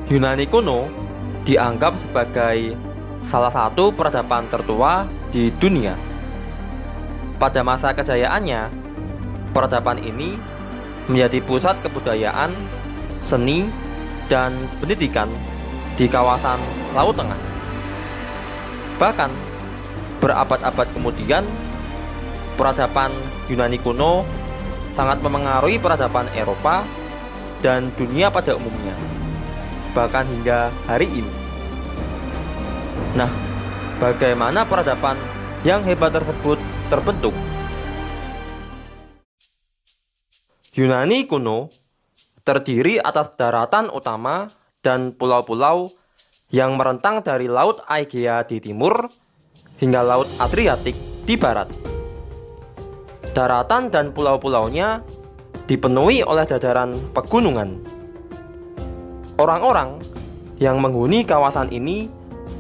Yunani kuno dianggap sebagai salah satu peradaban tertua di dunia. Pada masa kejayaannya, peradaban ini menjadi pusat kebudayaan, seni, dan pendidikan di kawasan Laut Tengah. Bahkan, berabad-abad kemudian, peradaban Yunani kuno sangat memengaruhi peradaban Eropa dan dunia pada umumnya, bahkan hingga hari ini. Nah, bagaimana peradaban yang hebat tersebut terbentuk? Yunani kuno terdiri atas daratan utama dan pulau-pulau yang merentang dari Laut Aegea di timur hingga Laut Adriatik di barat. Daratan dan pulau-pulaunya dipenuhi oleh jajaran pegunungan. Orang-orang yang menghuni kawasan ini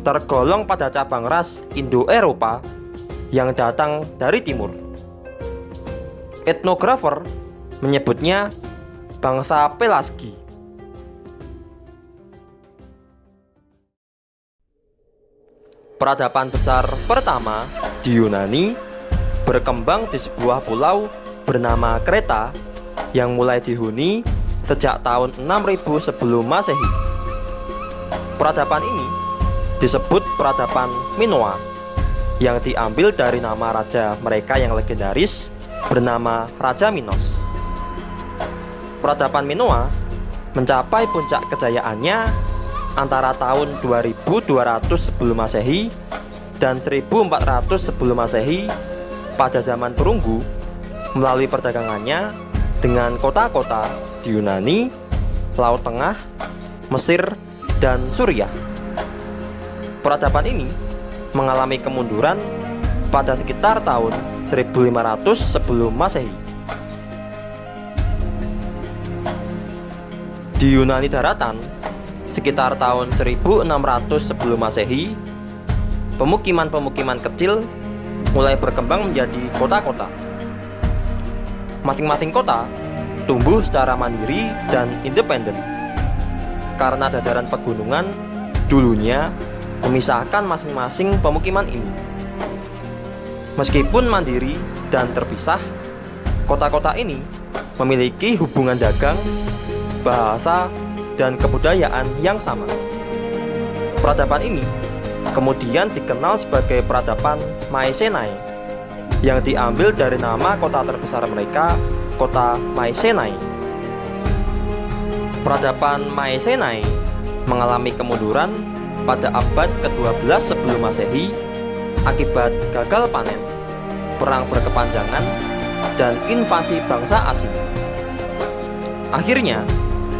tergolong pada cabang ras Indo-Eropa yang datang dari timur. Etnografer menyebutnya bangsa Pelasgi. Peradaban besar pertama di Yunani berkembang di sebuah pulau bernama Kreta yang mulai dihuni sejak tahun 6000 sebelum Masehi. Peradaban ini disebut peradaban Minoa yang diambil dari nama raja mereka yang legendaris bernama Raja Minos. Peradaban Minoa mencapai puncak kejayaannya antara tahun 2200 sebelum Masehi dan 1400 sebelum Masehi pada zaman perunggu melalui perdagangannya dengan kota-kota di Yunani, Laut Tengah, Mesir, dan Suriah. Peradaban ini mengalami kemunduran pada sekitar tahun 1500 sebelum Masehi. Di Yunani daratan, sekitar tahun 1600 sebelum Masehi, pemukiman-pemukiman kecil mulai berkembang menjadi kota-kota. Masing-masing kota tumbuh secara mandiri dan independen karena jajaran pegunungan dulunya memisahkan masing-masing pemukiman ini. Meskipun mandiri dan terpisah, kota-kota ini memiliki hubungan dagang, bahasa, dan kebudayaan yang sama. Peradaban ini kemudian dikenal sebagai peradaban Mycenae yang diambil dari nama kota terbesar mereka, kota Mycenae. Peradaban Mycenae mengalami kemunduran pada abad ke-12 sebelum Masehi akibat gagal panen, perang berkepanjangan, dan invasi bangsa asing. Akhirnya,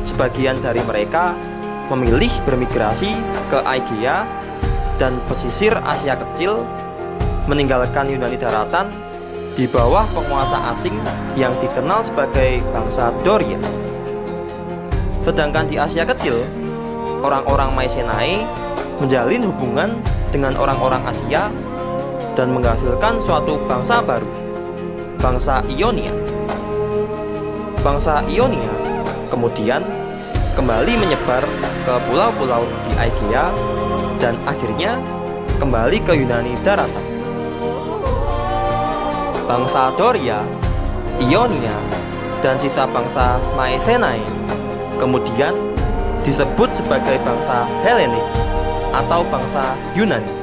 sebagian dari mereka memilih bermigrasi ke Aegea dan pesisir Asia Kecil, meninggalkan Yunani daratan di bawah penguasa asing yang dikenal sebagai bangsa Doria. Sedangkan di Asia Kecil, orang-orang Mycenae menjalin hubungan dengan orang-orang Asia dan menghasilkan suatu bangsa baru, bangsa Ionia. Bangsa Ionia kemudian kembali menyebar ke pulau-pulau di Aegea dan akhirnya kembali ke Yunani daratan. Bangsa Doria, Ionia, dan sisa bangsa Mycenae kemudian disebut sebagai bangsa Helenik atau bangsa Yunani.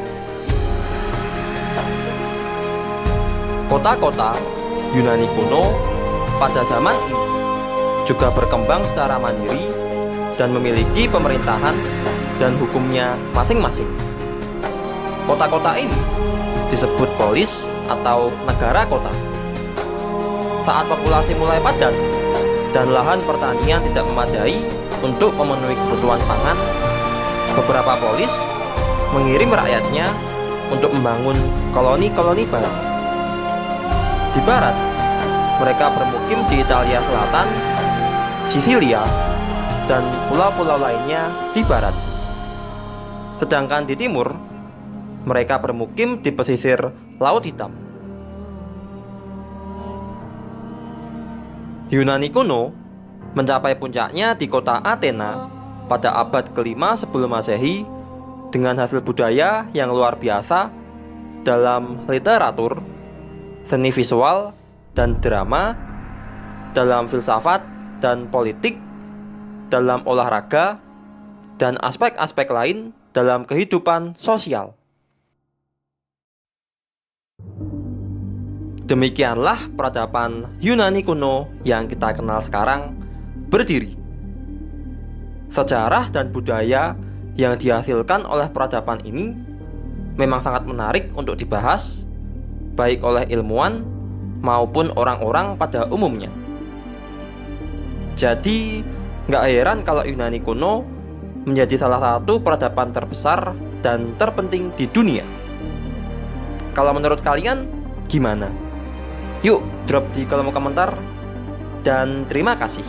Kota-kota Yunani kuno pada zaman ini juga berkembang secara mandiri dan memiliki pemerintahan dan hukumnya masing-masing. Kota-kota ini disebut polis atau negara kota. Saat populasi mulai padat dan lahan pertanian tidak memadai untuk memenuhi kebutuhan pangan, beberapa polis mengirim rakyatnya untuk membangun koloni-koloni baru. Di barat, mereka bermukim di Italia Selatan, Sisilia, dan pulau-pulau lainnya di barat. Sedangkan di timur, mereka bermukim di pesisir Laut Hitam. Yunani kuno mencapai puncaknya di kota Athena pada abad ke-5 sebelum Masehi dengan hasil budaya yang luar biasa dalam literatur, seni visual, dan drama, dalam filsafat dan politik, dalam olahraga, dan aspek-aspek lain dalam kehidupan sosial. Demikianlah peradaban Yunani kuno yang kita kenal sekarang berdiri. Sejarah dan budaya yang dihasilkan oleh peradaban ini memang sangat menarik untuk dibahas, baik oleh ilmuwan maupun orang-orang pada umumnya. Jadi, nggak heran kalau Yunani kuno menjadi salah satu peradaban terbesar dan terpenting di dunia. Kalau menurut kalian, gimana? Yuk, drop di kolom komentar, dan terima kasih.